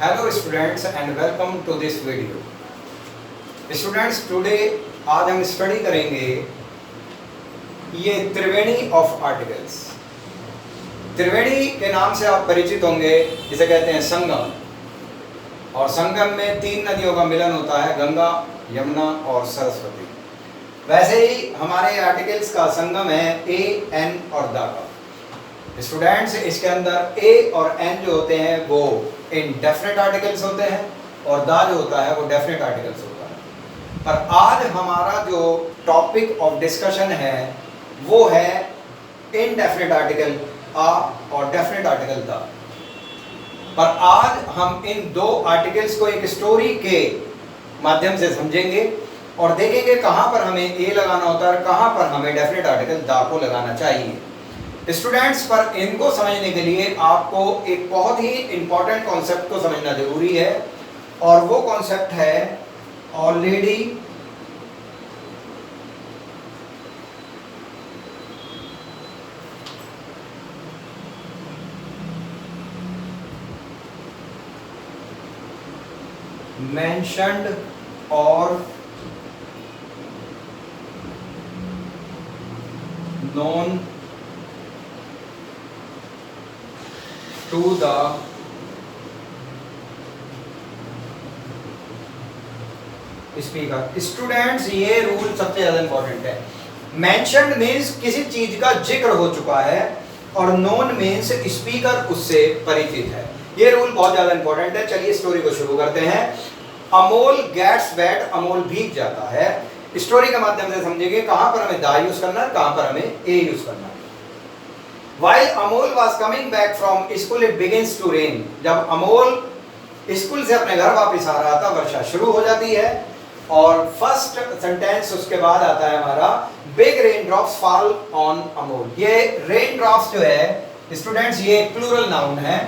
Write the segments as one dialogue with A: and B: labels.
A: Hello students and welcome to this video. Students today आज हम study करेंगे ये त्रिवेणी ऑफ आर्टिकल्स। त्रिवेणी के नाम से आप परिचित होंगे, जिसे कहते हैं संगम। और संगम में तीन नदियों का मिलन होता है, गंगा, यमुना और सरस्वती। वैसे ही हमारे आर्टिकल्स का संगम है ए, एन और द का। स्टूडेंट्स इसके अंदर ए और एन जो होते हैं वो इनडेफिनेट आर्टिकल्स होते हैं और द जो होता है वो डेफिनेट आर्टिकल्स होता है। पर आज हमारा जो टॉपिक ऑफ डिस्कशन है वो है इनडेफिनेट आर्टिकल आ और डेफिनेट आर्टिकल द। पर आज हम इन दो आर्टिकल्स को एक स्टोरी के माध्यम से समझेंगे और देखेंगे कहाँ पर हमें ए लगाना होता है और कहाँ पर हमें डेफिनेट आर्टिकल द को लगाना चाहिए। स्टूडेंट्स पर इनको समझने के लिए आपको एक बहुत ही इंपॉर्टेंट कॉन्सेप्ट को समझना जरूरी है और वो कॉन्सेप्ट है ऑलरेडी मेंशन्ड और known to the speaker. Students ये रूल सबसे ज्यादा इंपॉर्टेंट है। मेंशन्ड मीन्स किसी चीज का जिक्र हो चुका है और नोन मीन्स स्पीकर उससे परिचित है। ये रूल बहुत ज्यादा इंपॉर्टेंट है। चलिए स्टोरी को शुरू करते हैं। अमोल गेट्स वेट, अमोल भीग जाता है। स्टोरी के माध्यम से समझेंगे कहां पर हमें द यूज करना है, कहां पर हमें ए यूज करना है। While Amol was coming back from school, it begins to rain. जब अमोल स्कूल से अपने घर वापस आ रहा था, वर्षा शुरू हो जाती है और फर्स्ट सेंटेंस उसके बाद आता है हमारा big rain drops fall on Amol. ये रेन ड्रॉप्स जो है स्टूडेंट्स ये प्लूरल नाउन है।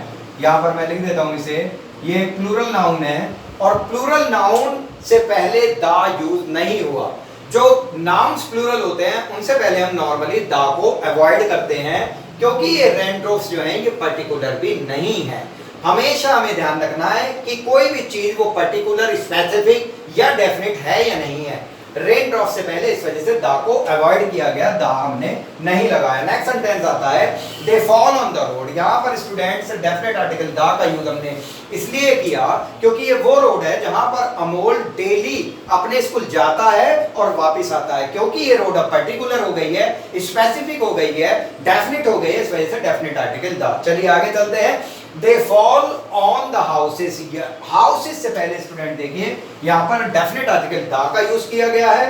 A: यहाँ पर मैं लिख देता हूँ इसे, ये प्लूरल नाउन है और प्लूरल नाउन से पहले द यूज नहीं हुआ। जो नाउन्स प्लूरल होते हैं उनसे पहले हम नॉर्मली द को अवॉइड करते हैं क्योंकि ये रेनड्रॉप्स जो हैं ये पर्टिकुलर भी नहीं है। हमेशा हमें ध्यान रखना है कि कोई भी चीज वो पर्टिकुलर, स्पेसिफिक या डेफिनेट है या नहीं है। रेनड्रॉप से पहले इस वजह से द को अवॉइड किया गया, द हमने नहीं लगाया। नेक्स्ट सेंटेंस आता है they fall on the road. यहाँ पर स्टूडेंट्स डेफिनेट आर्टिकल द का यूज हमने इसलिए किया क्योंकि ये वो रोड है जहां पर अमोल डेली अपने स्कूल जाता है और वापस आता है। क्योंकि ये रोड अब पर्टिकुलर हो गई है, स्पेसिफिक हो गई है, डेफिनेट हो गई है, इस वजह से डेफिनेट आर्टिकल द। चलिए आगे चलते हैं। They fall on the houses. Houses से पहले स्टूडेंट देखिए यहाँ पर डेफिनेट आर्टिकल द का यूज किया गया है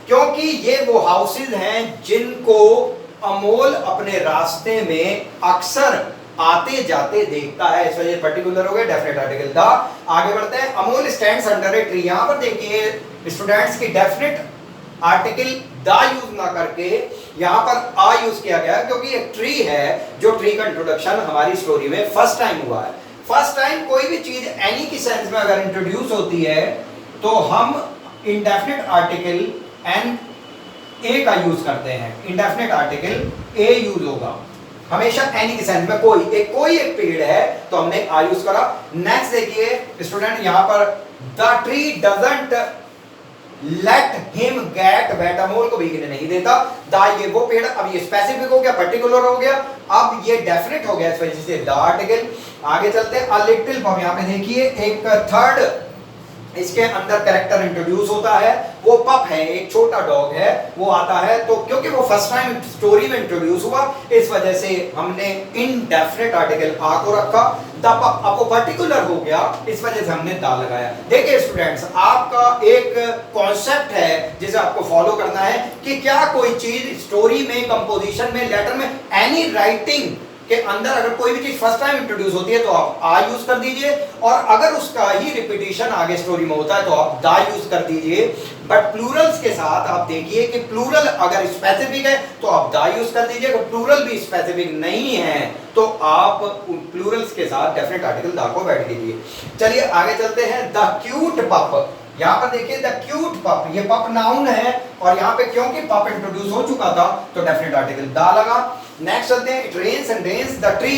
A: क्योंकि ये वो हाउसेस हैं जिनको अमोल अपने रास्ते में अक्सर आते जाते देखता है, इस वजह पर्टिकुलर हो गया, डेफिनेट आर्टिकल द। आगे बढ़ते हैं। Amol stands under a tree. यहाँ पर देखिए स्टूडेंट्स की डेफिनेट आर्टिकल द यूज ना करके यहाँ पर आ यूज किया गया क्योंकि एक ट्री है, जो ट्री का इंट्रोडक्शन हमारी स्टोरी में फर्स्ट टाइम हुआ है। फर्स्ट टाइम कोई भी चीज एनी की सेंस में अगर इंट्रोड्यूस होती है तो हम इंडेफिनिट आर्टिकल एन ए का यूज करते हैं। इंडेफिनिट आर्टिकल ए यूज होगा हमेशा एनी की सेंस में। कोई एक पेड़ है तो हमने आ यूज करा। नेक्स्ट देखिए स्टूडेंट यहाँ पर the tree doesn't let him get wet. Amol को भीगने नहीं देता। द ये वो पेड़, अब ये स्पेसिफिक हो गया, पर्टिकुलर हो गया, अब ये डेफिनेट हो गया, इस वजह से द आर्टिकल। आगे चलते हैं। A little pup. यहाँ पे देखिए एक थर्ड इसके अंदर कैरेक्टर इंट्रोड्यूस होता है, वो पप है, एक छोटा डॉग है, वो आता है। तो क्योंकि वो फर्स्ट टाइम स्टोरी में इंट्रोड्यूस हुआ इस वजह से हमने इनडेफिनेट आर्टिकल आ को रखा। द पप अब वो पर्टिकुलर हो गया, इस वजह से हमने द लगाया। देखिए स्टूडेंट्स आपका एक कॉन्सेप्ट है जिसे आपको फॉलो करना है कि क्या कोई चीज स्टोरी में, कंपोजिशन में, लेटर में, एनी राइटिंग के अंदर अगर कोई भी चीज फर्स्ट टाइम इंट्रोड्यूस होती है तो आप आ यूज कर दीजिए और अगर उसका ही रिपीटिशन आगे स्टोरी में होता है तो आप द यूज कर दीजिए। बट प्लूरल्स के साथ आप देखिए कि प्लूरल अगर स्पेसिफिक है तो आप द यूज कर दीजिए, अगर प्लूरल भी स्पेसिफिक नहीं है तो आप प्लूरल्स के साथ डेफिनेट आर्टिकल द को बैठ दीजिए। चलिए आगे चलते हैं। द क्यूट पप। यहाँ पर देखिए द क्यूट पप, ये पप नाउन है और यहाँ पे क्योंकि पप इंट्रोड्यूस हो चुका था तो डेफिनेट आर्टिकल द लगा। नेक्स्ट चलते हैं, it rains and rains the tree.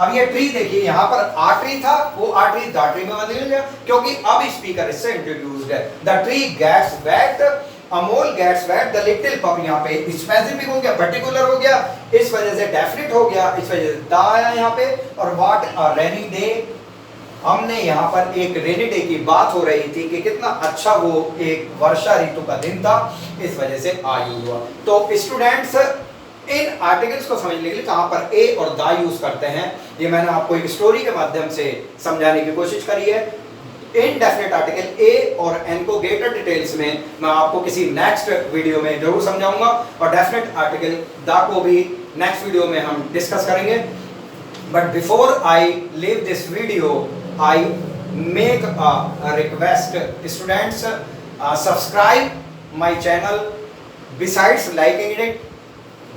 A: अब ये ट्री देखिए, यहाँ पर आ ट्री था, वो आ ट्री द ट्री में बदल गया क्योंकि अब स्पीकर इससे इंट्रोड्यूस्ड है। The tree gets wet, Amol gets wet the little pup. यहाँ पे स्पेसिफिक हो गया, पर्टिकुलर हो गया, इस वजह से डेफिनिट हो गया, इस वजह से द आया यहाँ पे। और व्हाट अ रेनी डे, हमने यहाँ पर एक रेनी डे की बात हो रही थी कि कितना अच्छा वो एक वर्षा ऋतु का दिन था, इस वजह से आ यूज हुआ। तो स्टूडेंट्स इन आर्टिकल्स को समझने के लिए कहाँ पर ए और द यूज करते हैं, ये मैंने आपको एक स्टोरी के माध्यम से समझाने की कोशिश करी है। इनडेफिनेट आर्टिकल ए और एन को ग्रेटर डिटेल्स में मैं आपको किसी नेक्स्ट वीडियो में जरूर समझाऊंगा, और डेफिनेट आर्टिकल द को भी नेक्स्ट वीडियो में हम डिस्कस करेंगे। But before I leave this video, I make a request, students subscribe my channel besides liking it,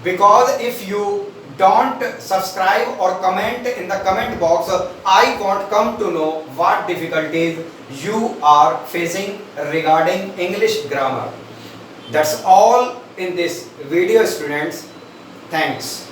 A: because if you don't subscribe or comment in the comment box, I won't come to know what difficulties you are facing regarding English grammar. That's all in this video, students. Thanks.